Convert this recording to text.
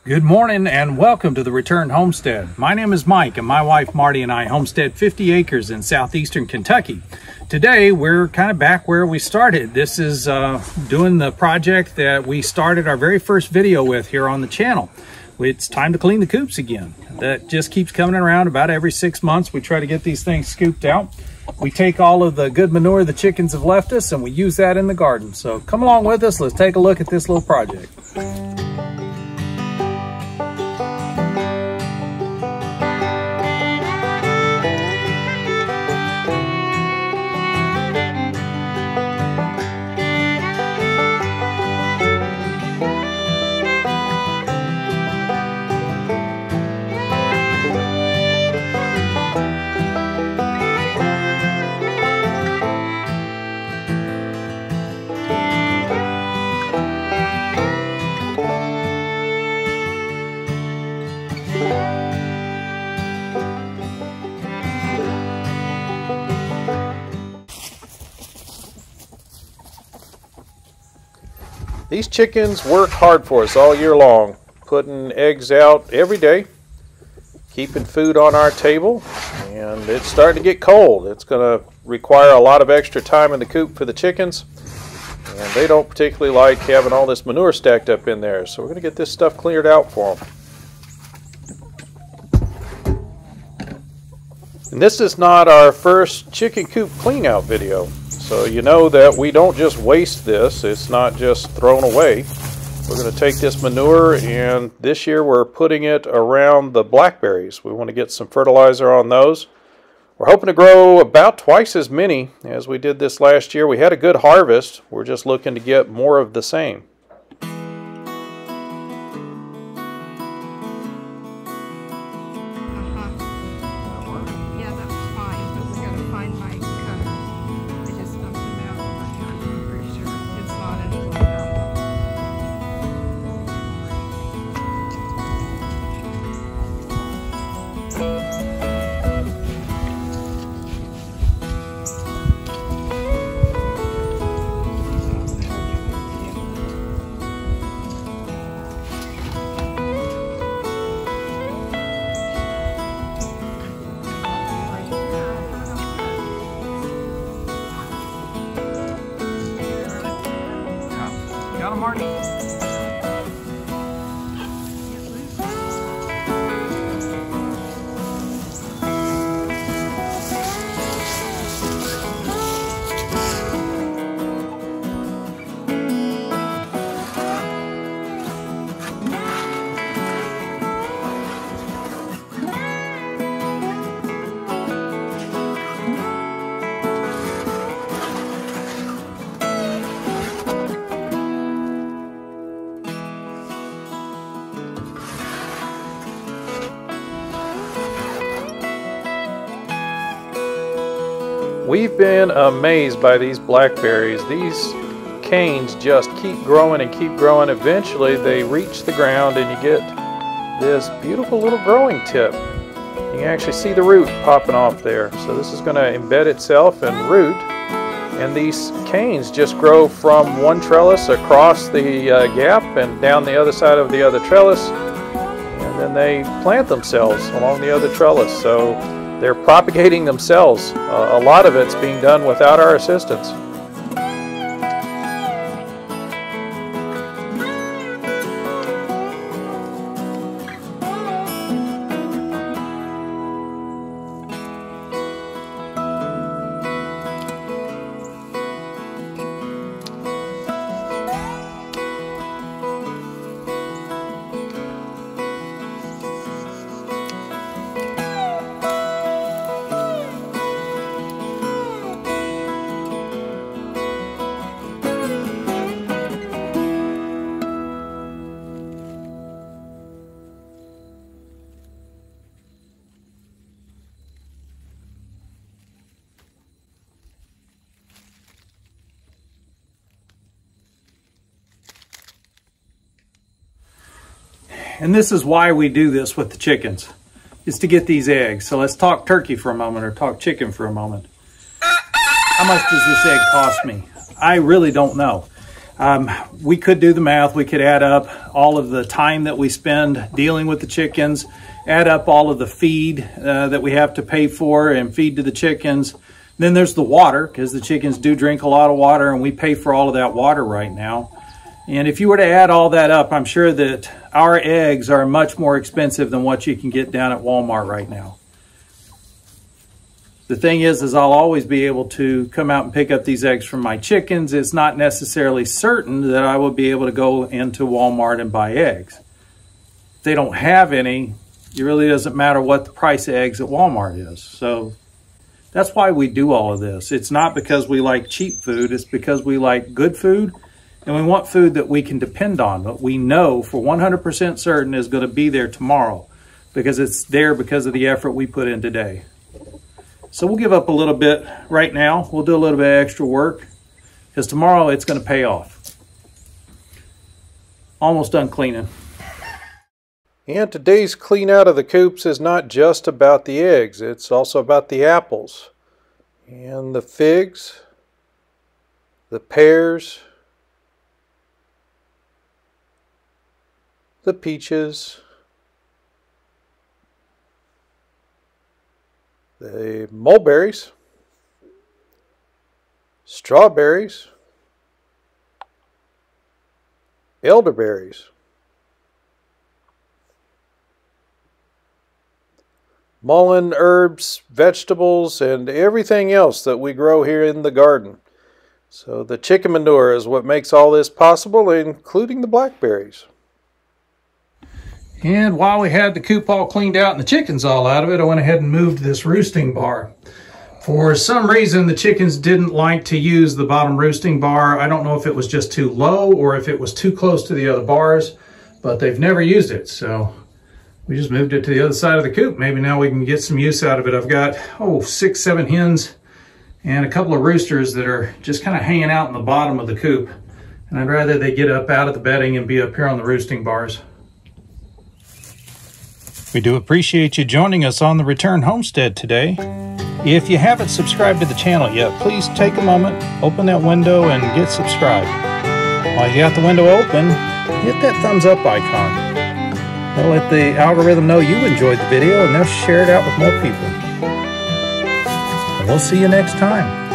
Good morning and welcome to the Returned Homestead. My name is Mike and my wife Marty and I homestead 50 acres in southeastern Kentucky. Today we're kind of back where we started. This is doing the project that we started our very first video with here on the channel. It's time to clean the coops again. That just keeps coming around about every 6 months. We try to get these things scooped out. We take all of the good manure the chickens have left us and we use that in the garden. So come along with us. Let's take a look at this little project. These chickens work hard for us all year long, putting eggs out every day, keeping food on our table, and it's starting to get cold. It's going to require a lot of extra time in the coop for the chickens, and they don't particularly like having all this manure stacked up in there, so we're going to get this stuff cleared out for them. And this is not our first chicken coop clean out video. So you know that we don't just waste this, it's not just thrown away. We're going to take this manure and this year we're putting it around the blackberries. We want to get some fertilizer on those. We're hoping to grow about twice as many as we did this last year. We had a good harvest, we're just looking to get more of the same. Got him, Marty? We've been amazed by these blackberries. These canes just keep growing and keep growing. Eventually they reach the ground and you get this beautiful little growing tip. You can actually see the root popping off there. So this is going to embed itself and root. And these canes just grow from one trellis across the gap and down the other side of the other trellis. And then they plant themselves along the other trellis. So they're propagating themselves. A lot of it's being done without our assistance. And this is why we do this with the chickens, is to get these eggs. So let's talk turkey for a moment, or talk chicken for a moment. How much does this egg cost me? I really don't know. We could do the math. We could add up all of the time that we spend dealing with the chickens, add up all of the feed that we have to pay for and feed to the chickens. Then there's the water, because the chickens do drink a lot of water and we pay for all of that water right now. And if you were to add all that up, I'm sure that our eggs are much more expensive than what you can get down at Walmart right now. The thing is I'll always be able to come out and pick up these eggs from my chickens. It's not necessarily certain that I will be able to go into Walmart and buy eggs. If they don't have any, it really doesn't matter what the price of eggs at Walmart is. So that's why we do all of this. It's not because we like cheap food. It's because we like good food, and we want food that we can depend on, that we know for 100% certain is going to be there tomorrow, because it's there because of the effort we put in today. So we'll give up a little bit right now. We'll do a little bit of extra work, because tomorrow it's going to pay off. Almost done cleaning. And today's clean out of the coops is not just about the eggs. It's also about the apples and the figs, the pears, the peaches, the mulberries, strawberries, elderberries, mullein, herbs, vegetables, and everything else that we grow here in the garden. So the chicken manure is what makes all this possible, including the blackberries. And while we had the coop all cleaned out and the chickens all out of it, I went ahead and moved this roosting bar. For some reason, the chickens didn't like to use the bottom roosting bar. I don't know if it was just too low or if it was too close to the other bars, but they've never used it. So we just moved it to the other side of the coop. Maybe now we can get some use out of it. I've got, 6, 7 hens and a couple of roosters that are just kind of hanging out in the bottom of the coop. And I'd rather they get up out of the bedding and be up here on the roosting bars. We do appreciate you joining us on the Return Homestead today. If you haven't subscribed to the channel yet, please take a moment, open that window, and get subscribed. While you got the window open, hit that thumbs up icon. That'll let the algorithm know you enjoyed the video, and they'll share it out with more people. And we'll see you next time.